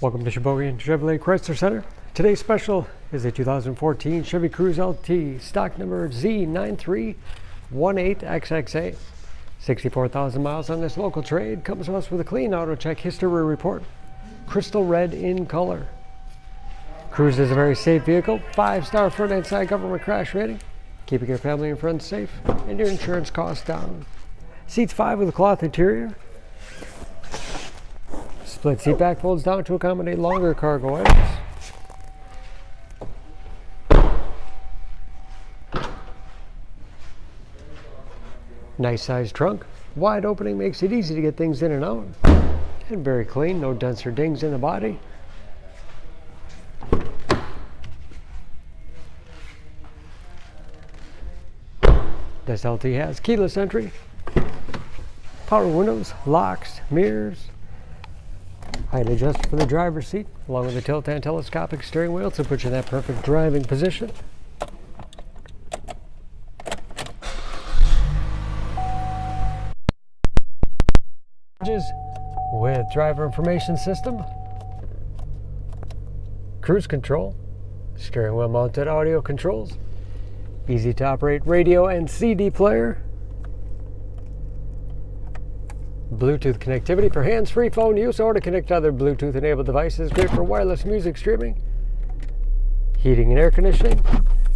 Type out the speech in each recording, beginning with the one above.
Welcome to Sheboygan Chevrolet Chrysler Center. Today's special is a 2014 Chevy Cruze LT, stock number Z9318XXA. 64,000 miles on this local trade. Comes to us with a clean auto check history report. Crystal red in color. Cruze is a very safe vehicle. 5-star front and side government crash rating. Keeping your family and friends safe and your insurance costs down. Seats 5 with a cloth interior. Split seat back folds down to accommodate longer cargo items. Nice sized trunk. Wide opening makes it easy to get things in and out. And very clean, no dents or dings in the body. This LT has keyless entry, power windows, locks, mirrors, height adjuster for the driver's seat, along with the tilt and telescopic steering wheel to put you in that perfect driving position. With driver information system, cruise control, steering wheel mounted audio controls, easy to operate radio and CD player, Bluetooth connectivity for hands-free phone use or to connect to other Bluetooth enabled devices, great for wireless music streaming, heating and air conditioning,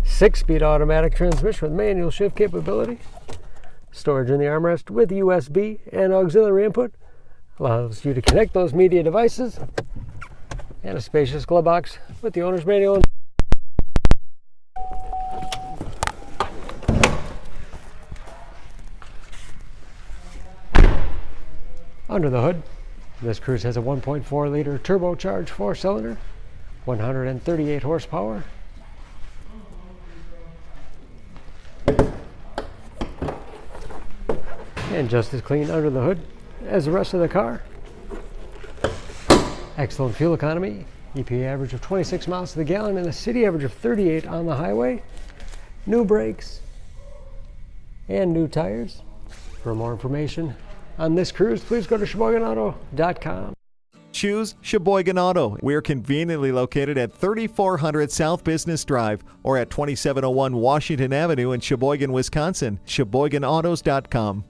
6-speed automatic transmission with manual shift capability, storage in the armrest with USB and auxiliary input, allows you to connect those media devices, and a spacious glove box with the owner's manual. Under the hood, this Cruze has a 1.4-liter turbocharged 4-cylinder, 138 horsepower. And just as clean under the hood as the rest of the car. Excellent fuel economy, EPA average of 26 miles to the gallon and a city average of 38 on the highway. New brakes and new tires. For more information on this Cruze, please go to SheboyganAuto.com. Choose Sheboygan Auto. We're conveniently located at 3400 South Business Drive or at 2701 Washington Avenue in Sheboygan, Wisconsin. SheboyganAutos.com.